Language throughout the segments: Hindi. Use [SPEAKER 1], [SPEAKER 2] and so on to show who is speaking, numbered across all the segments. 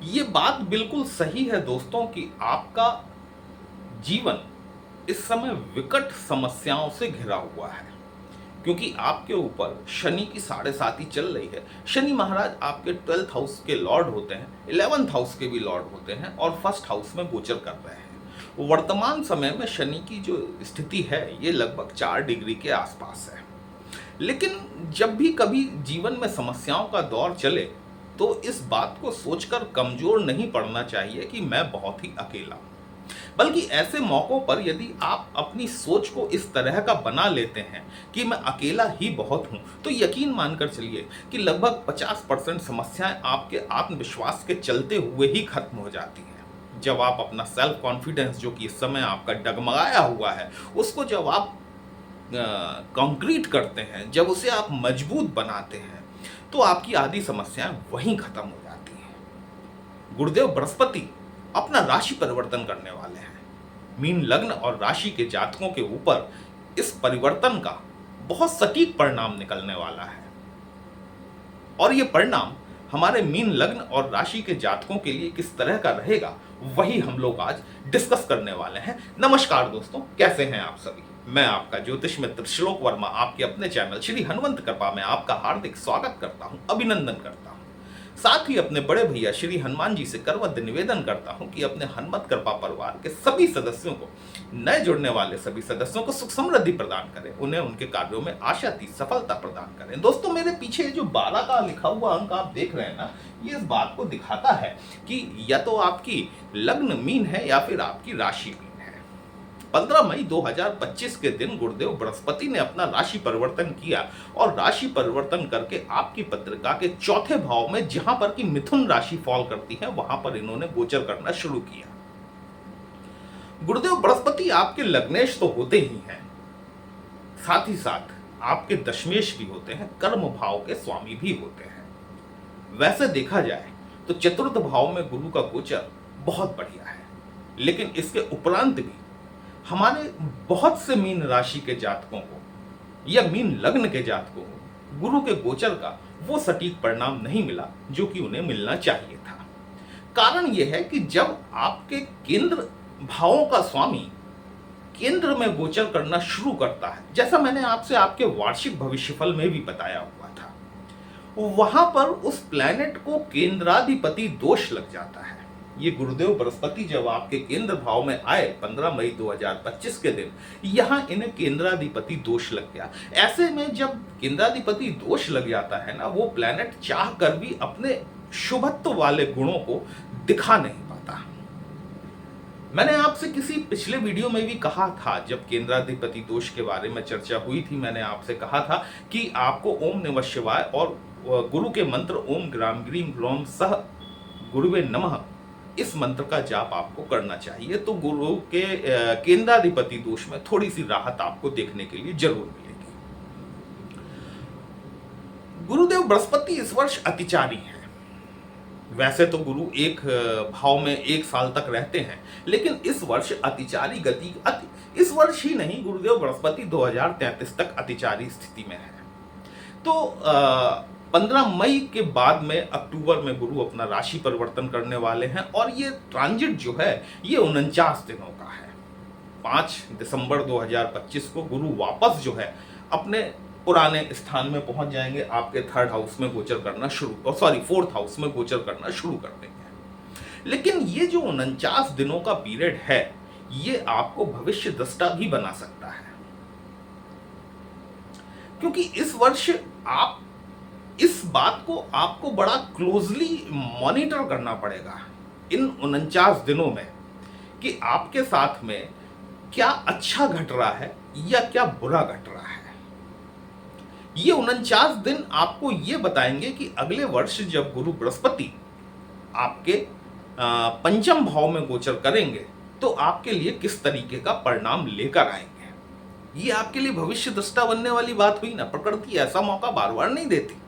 [SPEAKER 1] ये बात बिल्कुल सही है दोस्तों कि आपका जीवन इस समय विकट समस्याओं से घिरा हुआ है, क्योंकि आपके ऊपर शनि की साढ़े साती चल रही है। शनि महाराज आपके 12th हाउस के लॉर्ड होते हैं, 11th हाउस के भी लॉर्ड होते हैं और फर्स्ट हाउस में गोचर कर रहे हैं। वर्तमान समय में शनि की जो स्थिति है ये लगभग 4 डिग्री के आसपास है। लेकिन जब भी कभी जीवन में समस्याओं का दौर चले तो इस बात को सोचकर कमजोर नहीं पड़ना चाहिए कि मैं बहुत ही अकेला हूं। बल्कि ऐसे मौकों पर यदि आप अपनी सोच को इस तरह का बना लेते हैं कि मैं अकेला ही बहुत हूं, तो यकीन मानकर चलिए कि लगभग 50% समस्याएं आपके आत्मविश्वास के चलते हुए ही खत्म हो जाती हैं। जब आप अपना सेल्फ कॉन्फिडेंस जो कि इस समय आपका डगमगाया हुआ है उसको जब आप कंक्रीट करते हैं, जब उसे आप मजबूत बनाते हैं, तो आपकी आधी समस्याएं वहीं खत्म हो जाती हैं। गुरुदेव बृहस्पति अपना राशि परिवर्तन करने वाले हैं। मीन लग्न और राशि के जातकों के ऊपर इस परिवर्तन का बहुत सटीक परिणाम निकलने वाला है और यह परिणाम हमारे मीन लग्न और राशि के जातकों के लिए किस तरह का रहेगा वही हम लोग आज डिस्कस करने वाले हैं। नमस्कार दोस्तों, कैसे हैं आप सभी? मैं आपका ज्योतिष मित्र श्लोक वर्मा आपके अपने चैनल श्री हनुमंत कृपा में आपका हार्दिक स्वागत करता हूं, अभिनंदन करता हूं। साथ ही अपने बड़े भैया श्री हनुमान जी से करवद निवेदन करता हूं कि अपने हनुमत कृपा परिवार के सभी सदस्यों को, नए जुड़ने वाले सभी सदस्यों को सुख समृद्धि प्रदान करें, उन्हें उनके कार्यों में आशातीत सफलता प्रदान करें। दोस्तों, मेरे पीछे जो 12 का लिखा हुआ अंक आप देख रहे हैं ना, ये इस बात को दिखाता है कि या तो आपकी लग्न मीन है या फिर आपकी राशि मीन। 15 मई 2025 के दिन गुरुदेव बृहस्पति ने अपना राशि परिवर्तन किया और राशि परिवर्तन करके आपकी पत्रिका के चौथे भाव में, जहां पर की मिथुन राशि फॉल करती है, वहां पर इन्होंने गोचर करना शुरू किया। गुरुदेव बृहस्पति आपके लग्नेश तो होते ही हैं, साथ ही साथ आपके दशमेश भी होते हैं, कर्म भाव के स्वामी भी होते हैं। वैसे देखा जाए तो चतुर्थ भाव में गुरु का गोचर बहुत बढ़िया है, लेकिन इसके उपरांत भी हमारे बहुत से मीन राशि के जातकों को या मीन लग्न के जातकों को गुरु के गोचर का वो सटीक परिणाम नहीं मिला जो कि उन्हें मिलना चाहिए था। कारण यह है कि जब आपके केंद्र भावों का स्वामी केंद्र में गोचर करना शुरू करता है, जैसा मैंने आपसे आपके वार्षिक भविष्यफल में भी बताया हुआ था, वहां पर उस प्लैनेट को केंद्राधिपति दोष लग जाता है। ये गुरुदेव बृहस्पति जब आपके केंद्र भाव में आए 15 मई 2025 के दिन, यहां इन्हें केंद्राधिपति दोष लग गया। ऐसे में जब केंद्राधिपति दोष लग जाता है ना, वो प्लैनेट चाह कर भी अपने शुभत्व वाले गुणों को दिखा नहीं पाता। मैंने आपसे किसी पिछले वीडियो में भी कहा था, जब केंद्राधिपति दोष के बारे में चर्चा हुई थी, मैंने आपसे कहा था कि आपको ओम नमः शिवाय और गुरु के मंत्र ओम ग्राम ग्रीम ग्लोम सह गुरुवे नमः, इस मंत्र का जाप आपको करना चाहिए। तो गुरु के केंद्राधिपति दोष में थोड़ी सी राहत आपको देखने के लिए जरूर मिलेगी। गुरुदेव बृहस्पति इस वर्ष अतिचारी हैं। वैसे तो गुरु एक भाव में 1 साल तक रहते हैं, लेकिन इस वर्ष अतिचारी गति, इस वर्ष ही नहीं, गुरुदेव बृहस्पति 2033 तक अतिचारी स्थिति में है। तो 15 मई के बाद में अक्टूबर में गुरु अपना राशि परिवर्तन करने वाले हैं और ये ट्रांजिट जो है ये 49 दिनों का है। 5 दिसंबर 2025 को गुरु वापस जो है अपने पुराने स्थान में पहुंच जाएंगे, आपके 3rd हाउस में गोचर करना शुरू, 4th हाउस में गोचर करना शुरू कर देंगे। लेकिन ये जो 49 दिनों का पीरियड है, ये आपको भविष्य दृष्टा भी बना सकता है, क्योंकि इस वर्ष आप इस बात को आपको बड़ा क्लोजली मॉनिटर करना पड़ेगा इन 49 दिनों में कि आपके साथ में क्या अच्छा घट रहा है या क्या बुरा घट रहा है। ये 49 दिन आपको ये बताएंगे कि अगले वर्ष जब गुरु बृहस्पति आपके पंचम भाव में गोचर करेंगे तो आपके लिए किस तरीके का परिणाम लेकर आएंगे। ये आपके लिए भविष्य दृष्टा बनने वाली बात हुई ना। प्रकृति ऐसा मौका बार बार नहीं देती।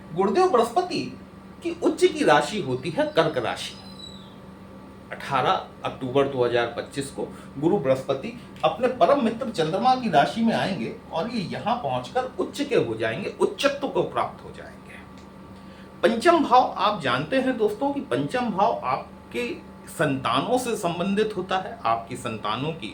[SPEAKER 1] गुरुदेव बृहस्पति की उच्च की राशि होती है कर्क राशि। 18 अक्टूबर 2025 को गुरु बृहस्पति अपने परम मित्र चंद्रमा की राशि में आएंगे और ये यहां पहुंचकर उच्च के हो जाएंगे, उच्चत्व को प्राप्त हो जाएंगे। पंचम भाव आप जानते हैं दोस्तों कि पंचम भाव आपके संतानों से संबंधित होता है, आपकी संतानों की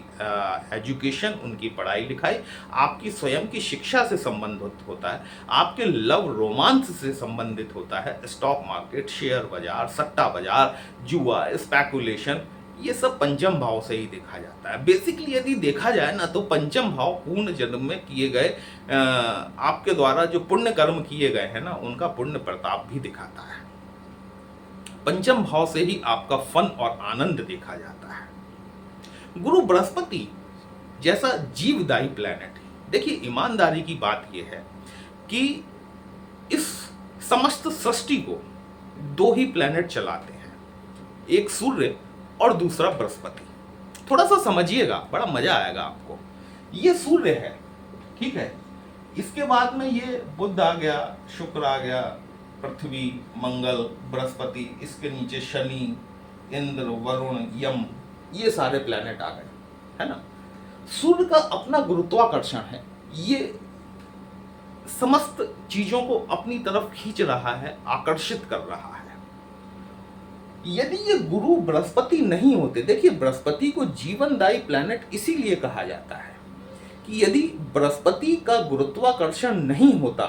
[SPEAKER 1] एजुकेशन, उनकी पढ़ाई लिखाई, आपकी स्वयं की शिक्षा से संबंधित होता है, आपके लव रोमांस से संबंधित होता है, स्टॉक मार्केट, शेयर बाजार, सट्टा बाजार, जुआ, स्पेकुलेशन, ये सब पंचम भाव से ही देखा जाता है। बेसिकली यदि देखा जाए ना तो पंचम भाव पूर्ण जन्म में किए गए आपके द्वारा जो पुण्य कर्म किए गए हैं ना, उनका पुण्य प्रताप भी दिखाता है। पंचम भाव से ही आपका फन और आनंद देखा जाता है। गुरु बृहस्पति जैसा जीवदायी प्लैनेट है। देखिए, ईमानदारी की बात यह है कि इस समस्त सृष्टि को दो ही प्लैनेट चलाते हैं, एक सूर्य और दूसरा बृहस्पति। थोड़ा सा समझिएगा, बड़ा मजा आएगा आपको। ये सूर्य है, ठीक है, इसके बाद में ये बुध आ गया, शुक्र आ गया, पृथ्वी, मंगल, बृहस्पति, इसके नीचे शनि, इंद्र, वरुण, यम, ये सारे प्लैनेट आ गए, है ना। सूर्य का अपना गुरुत्वाकर्षण है, ये समस्त चीजों को अपनी तरफ खींच रहा है, आकर्षित कर रहा है। यदि ये गुरु बृहस्पति नहीं होते, देखिए बृहस्पति को जीवनदायी प्लैनेट इसीलिए कहा जाता है कि यदि बृहस्पति का गुरुत्वाकर्षण नहीं होता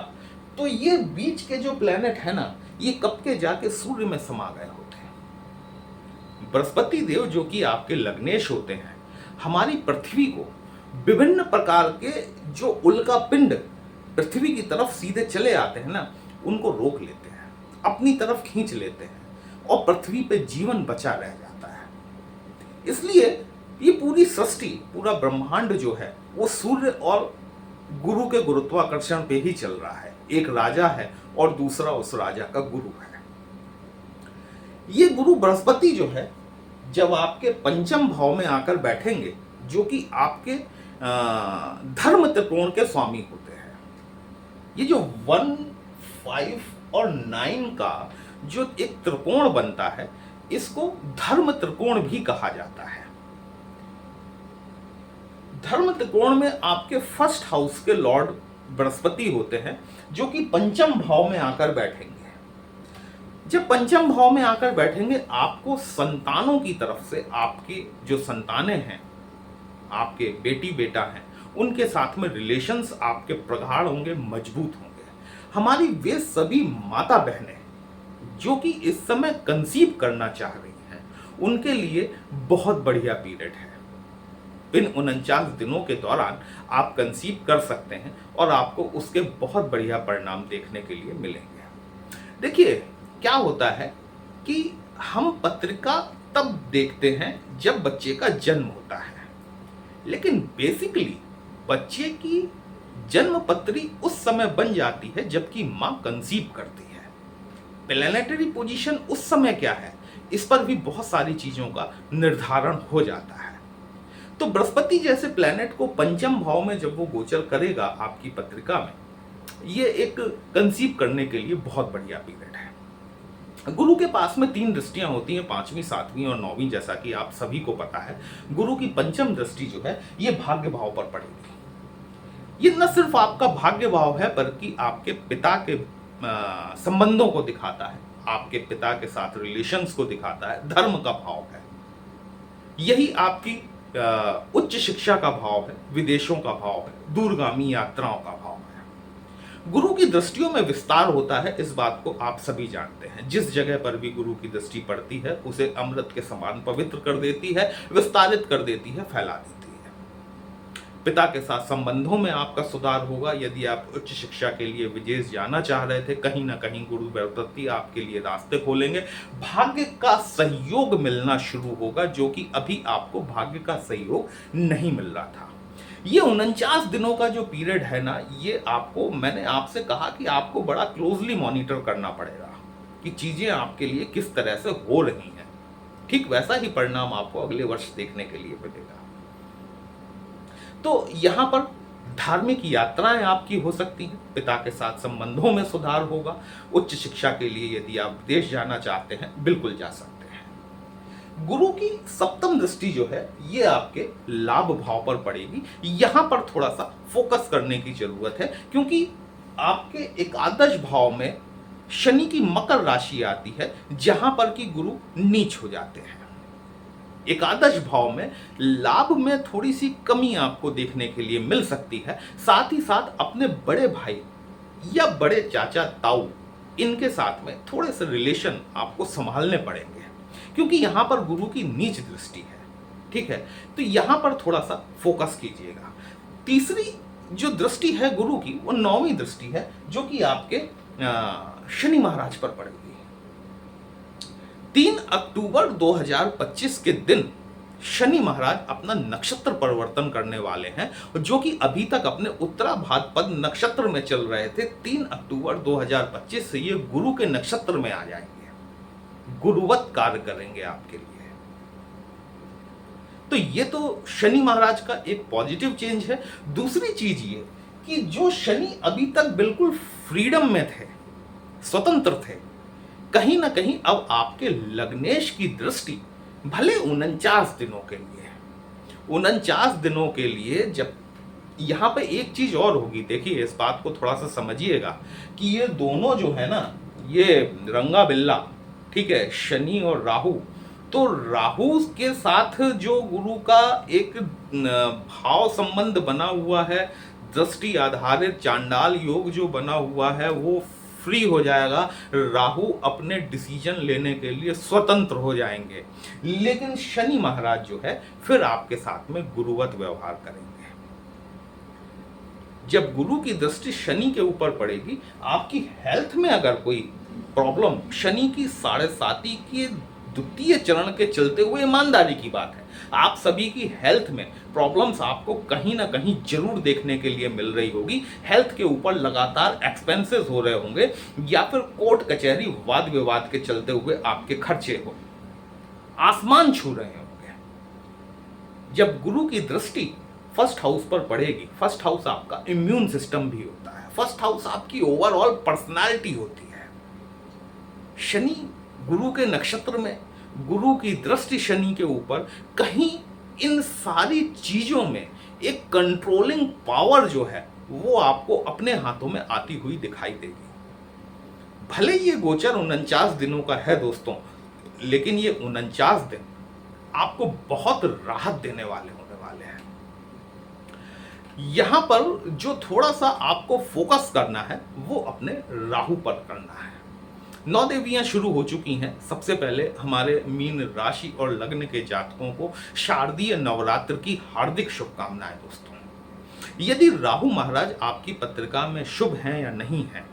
[SPEAKER 1] तो ये बीच के जो प्लैनेट है ना, ये कब के जाके सूर्य में समा गए होते। बृहस्पति देव जो कि आपके लग्नेश होते हैं, हमारी पृथ्वी को विभिन्न प्रकार के जो उल्का पिंड पृथ्वी की तरफ सीधे चले आते हैं ना, उनको रोक लेते हैं, अपनी तरफ खींच लेते हैं और पृथ्वी पे जीवन बचा रह जाता है। इसलिए ये पूरी सृष्टि, पूरा ब्रह्मांड जो है वो सूर्य और गुरु के गुरुत्वाकर्षण पे ही चल रहा है। एक राजा है और दूसरा उस राजा का गुरु है। ये गुरु बृहस्पति जो है, जब आपके पंचम भाव में आकर बैठेंगे, जो कि आपके धर्म त्रिकोण के स्वामी होते हैं। ये जो 1, 5 और 9 का जो एक त्रिकोण बनता है, इसको धर्म त्रिकोण भी कहा जाता है। धर्म त्रिकोण में आपके फर्स्ट हाउस के लॉर्ड बृहस्पति होते हैं, जो कि पंचम भाव में आकर बैठेंगे। जब पंचम भाव में आकर बैठेंगे, आपको संतानों की तरफ से, आपकी जो संतानें हैं, आपके बेटी बेटा हैं, उनके साथ में रिलेशंस आपके प्रगाढ़ होंगे, मजबूत होंगे। हमारी वे सभी माता बहनें जो कि इस समय कंसीव करना चाह रही हैं, उनके लिए बहुत बढ़िया पीरियड है। इन 49 दिनों के दौरान आप कंसीव कर सकते हैं और आपको उसके बहुत बढ़िया परिणाम देखने के लिए मिलेंगे। देखिए, क्या होता है कि हम पत्रिका तब देखते हैं जब बच्चे का जन्म होता है, लेकिन बेसिकली बच्चे की जन्म पत्री उस समय बन जाती है जबकि मां कंसीव करती है। प्लैनेटरी पोजीशन उस समय क्या है, इस पर भी बहुत सारी चीजों का निर्धारण हो जाता है। तो बृहस्पति जैसे प्लैनेट को पंचम भाव में जब वो गोचर करेगा आपकी पत्रिका में, ये एक कंसीव करने के लिए बहुत बढ़िया पीरियड है। गुरु के पास में 3 दृष्टियां होती हैं, 5वीं, 7वीं और 9वीं, जैसा कि आप सभी को पता है। गुरु की पंचम दृष्टि जो है, ये भाग्य भाव पर पड़ेगी। ये न सिर्फ आपका भाग्य भाव है, बल्कि आपके पिता के संबंधों को दिखाता है, आपके पिता के साथ रिलेशंस को दिखाता है, धर्म का भाव है। यही आपकी उच्च शिक्षा का भाव है, विदेशों का भाव है, दूरगामी यात्राओं का भाव है। गुरु की दृष्टियों में विस्तार होता है, इस बात को आप सभी जानते हैं। जिस जगह पर भी गुरु की दृष्टि पड़ती है, उसे अमृत के समान पवित्र कर देती है, विस्तारित कर देती है, फैला देती है। पिता के साथ संबंधों में आपका सुधार होगा। यदि आप उच्च शिक्षा के लिए विदेश जाना चाह रहे थे, कहीं ना कहीं गुरु बृहस्पति आपके लिए रास्ते खोलेंगे। भाग्य का सहयोग मिलना शुरू होगा, जो कि अभी आपको भाग्य का सहयोग नहीं मिल रहा था। ये 49 दिनों का जो पीरियड है ना, ये आपको, मैंने आपसे कहा कि आपको बड़ा क्लोजली मॉनिटर करना पड़ेगा कि चीजें आपके लिए किस तरह से हो रही हैं। ठीक वैसा ही परिणाम आपको अगले वर्ष देखने के लिए मिलेगा। तो यहाँ पर धार्मिक यात्राएं आपकी हो सकती हैं, पिता के साथ संबंधों में सुधार होगा। उच्च शिक्षा के लिए यदि आप विदेश जाना चाहते हैं, बिल्कुल जा सकते हैं। गुरु की सप्तम दृष्टि जो है, ये आपके लाभ भाव पर पड़ेगी। यहाँ पर थोड़ा सा फोकस करने की जरूरत है, क्योंकि आपके एकादश भाव में शनि की मकर राशि आती है जहां पर कि गुरु नीच हो जाते हैं। एकादश भाव में लाभ में थोड़ी सी कमी आपको देखने के लिए मिल सकती है। साथ ही साथ अपने बड़े भाई या बड़े चाचा ताऊ इनके साथ में थोड़े से रिलेशन आपको संभालने पड़ेंगे, क्योंकि यहां पर गुरु की नीच दृष्टि है। ठीक है, तो यहां पर थोड़ा सा फोकस कीजिएगा। तीसरी जो दृष्टि है गुरु की वो नौवीं दृष्टि है, जो कि आपके शनि महाराज पर पड़ेगी। 3 अक्टूबर 2025 के दिन शनि महाराज अपना नक्षत्र परिवर्तन करने वाले हैं, जो कि अभी तक अपने उत्तराभाद्रपद नक्षत्र में चल रहे थे। 3 अक्टूबर 2025 से ये गुरु के नक्षत्र में आ जाएंगे, गुरुवत कार्य करेंगे आपके लिए। तो ये तो शनि महाराज का एक पॉजिटिव चेंज है। दूसरी चीज ये कि जो शनि अभी तक बिल्कुल फ्रीडम में थे, स्वतंत्र थे, कहीं ना कहीं अब आपके लग्नेश की दृष्टि भले 49 दिनों के लिए, 49 दिनों के लिए, जब यहां पे एक चीज और होगी, देखिए इस बात को थोड़ा सा समझिएगा कि ये दोनों जो है ना, ये रंगा बिल्ला, ठीक है, शनि और राहु, तो राहु के साथ जो गुरु का एक भाव संबंध बना हुआ है, दृष्टि आधारित चांडाल योग जो बना हुआ है, वो फ्री हो जाएगा। राहु अपने डिसीजन लेने के लिए स्वतंत्र हो जाएंगे। लेकिन शनि महाराज जो है फिर आपके साथ में गुरुवत व्यवहार करेंगे। जब गुरु की दृष्टि शनि के ऊपर पड़ेगी, आपकी हेल्थ में अगर कोई प्रॉब्लम, शनि की 7.5 के द्वितीय चरण के चलते हुए, ईमानदारी की बात है, आप सभी की हेल्थ में प्रॉब्लम्स आपको कहीं ना कहीं जरूर देखने के लिए मिल रही होगी। हेल्थ के ऊपर लगातार एक्सपेंसेस हो रहे होंगे, या फिर कोर्ट कचहरी वाद विवाद के चलते हुए आपके खर्चे हो आसमान छू रहे होंगे। जब गुरु की दृष्टि फर्स्ट हाउस पर पड़ेगी, फर्स्ट हाउस आपका इम्यून सिस्टम भी होता है, फर्स्ट हाउस आपकी ओवरऑल पर्सनालिटी होती है। शनि गुरु के नक्षत्र में, गुरु की दृष्टि शनि के ऊपर, कहीं इन सारी चीजों में एक कंट्रोलिंग पावर जो है वो आपको अपने हाथों में आती हुई दिखाई देगी। भले ये गोचर 49 दिनों का है दोस्तों, लेकिन ये 49 दिन आपको बहुत राहत देने वाले होने वाले हैं। यहां पर जो थोड़ा सा आपको फोकस करना है वो अपने राहु पर करना है। 9 देवियां शुरू हो चुकी हैं। सबसे पहले हमारे मीन राशि और लग्न के जातकों को शारदीय नवरात्र की हार्दिक शुभकामनाएं दोस्तों। यदि राहु महाराज आपकी पत्रिका में शुभ हैं या नहीं है,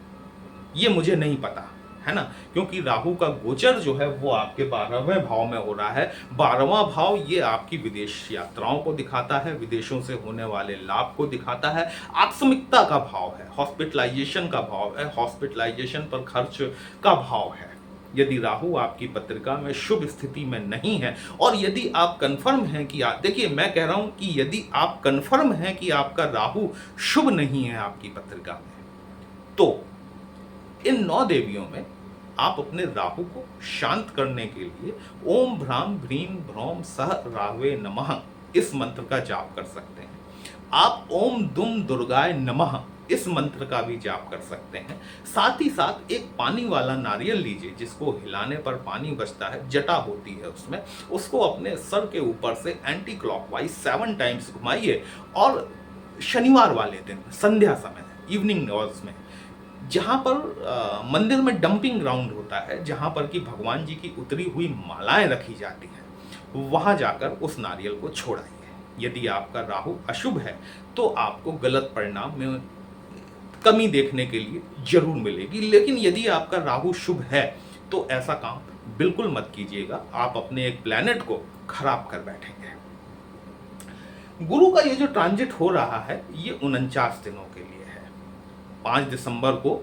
[SPEAKER 1] ये मुझे नहीं पता है ना, क्योंकि राहु का गोचर जो है वो आपके 12वें भाव में हो रहा है। 12वां भाव ये आपकी विदेश यात्राओं को दिखाता है, विदेशों से होने वाले लाभ को दिखाता है, आकस्मिकता का भाव है, हॉस्पिटलाइजेशन का भाव है, हॉस्पिटलाइजेशन पर खर्च का भाव है। यदि राहु आपकी पत्रिका में शुभ स्थिति में नहीं है, और यदि आप कंफर्म हैं कि देखिए मैं कह रहा हूं कि यदि आप कंफर्म हैं कि आपका राहु शुभ नहीं है आपकी पत्रिका में, तो इन 9 देवियों में आप अपने राहु को शांत करने के लिए ओम भ्राम भ्रीम भ्रौम सह राहवे नमः इस मंत्र का जाप कर सकते हैं। आप ओम दुम दुर्गाय नमः इस मंत्र का भी जाप कर सकते हैं। साथ ही साथ एक पानी वाला नारियल लीजिए, जिसको हिलाने पर पानी बचता है, जटा होती है उसमें, उसको अपने सर के ऊपर से एंटी क्लॉकवाइज 7 टाइम्स घुमाइए, और शनिवार वाले दिन संध्या समय, इवनिंग आवर्स में, जहाँ पर मंदिर में डंपिंग ग्राउंड होता है, जहाँ पर कि भगवान जी की उतरी हुई मालाएं रखी जाती हैं, वहाँ जाकर उस नारियल को छोड़ाइए। यदि आपका राहु अशुभ है तो आपको गलत परिणाम में कमी देखने के लिए जरूर मिलेगी, लेकिन यदि आपका राहु शुभ है तो ऐसा काम बिल्कुल मत कीजिएगा, आप अपने एक प्लैनेट को खराब कर बैठेंगे। गुरु का ये जो ट्रांजिट हो रहा है ये 49 दिनों के लिए है। 5 दिसंबर को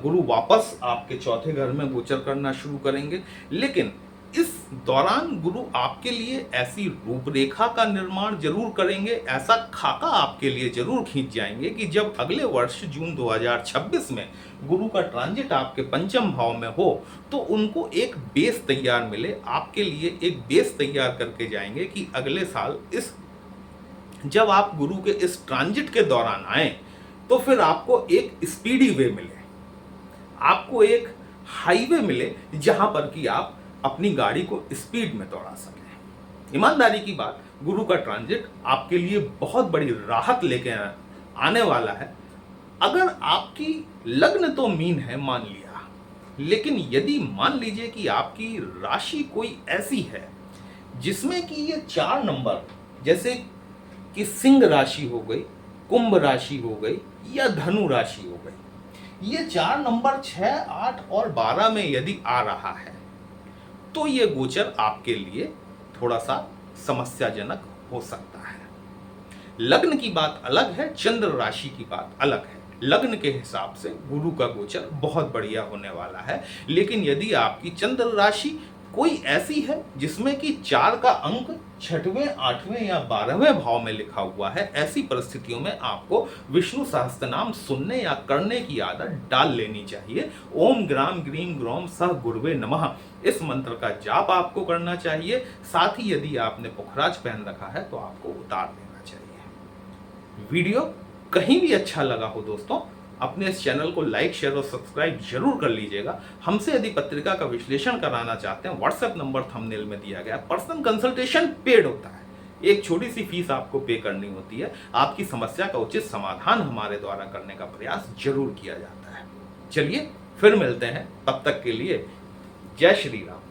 [SPEAKER 1] गुरु वापस आपके चौथे घर में गोचर करना शुरू करेंगे, लेकिन इस दौरान गुरु आपके लिए ऐसी रूपरेखा का निर्माण जरूर करेंगे, ऐसा खाका आपके लिए जरूर खींच जाएंगे कि जब अगले वर्ष जून 2026 में गुरु का ट्रांजिट आपके पंचम भाव में हो तो उनको एक बेस तैयार मिले, आपके लिए एक बेस तैयार करके जाएंगे कि अगले साल जब आप गुरु के इस ट्रांजिट के दौरान आए तो फिर आपको एक स्पीडी वे मिले, आपको एक हाईवे मिले जहां पर कि आप अपनी गाड़ी को स्पीड में दौड़ा सकें। ईमानदारी की बात, गुरु का ट्रांजिट आपके लिए बहुत बड़ी राहत लेके आने वाला है। अगर आपकी लग्न तो मीन है मान लिया, लेकिन यदि मान लीजिए कि आपकी राशि कोई ऐसी है जिसमें कि ये 4 नंबर, जैसे कि सिंह राशि हो गई, कुंभ राशि हो गई या धनु राशि हो गई, ये 4 नंबर 6, 8 और 12 में यदि आ रहा है तो ये गोचर आपके लिए थोड़ा सा समस्याजनक हो सकता है। लग्न की बात अलग है, चंद्र राशि की बात अलग है। लग्न के हिसाब से गुरु का गोचर बहुत बढ़िया होने वाला है, लेकिन यदि आपकी चंद्र राशि कोई ऐसी है जिसमें कि 4 का अंक 6वें, 8वें या 12वें भाव में लिखा हुआ है, ऐसी परिस्थितियों में आपको विष्णु सहस्त्रनाम सुनने या करने की आदत डाल लेनी चाहिए। ओम ग्राम ग्रीम ग्रोम सह गुरुवे नमः, इस मंत्र का जाप आपको करना चाहिए। साथ ही यदि आपने पुखराज पहन रखा है तो आपको उतार देना चाहिए। वीडियो कहीं भी अच्छा लगा हो दोस्तों, अपने इस चैनल को लाइक, शेयर और सब्सक्राइब जरूर कर लीजिएगा। हमसे यदि पत्रिका का विश्लेषण कराना चाहते हैं, व्हाट्सएप नंबर थंबनेल में दिया गया। पर्सनल कंसल्टेशन पेड होता है, एक छोटी सी फीस आपको पे करनी होती है। आपकी समस्या का उचित समाधान हमारे द्वारा करने का प्रयास जरूर किया जाता है। चलिए फिर मिलते हैं, तब तक के लिए जय श्री राम।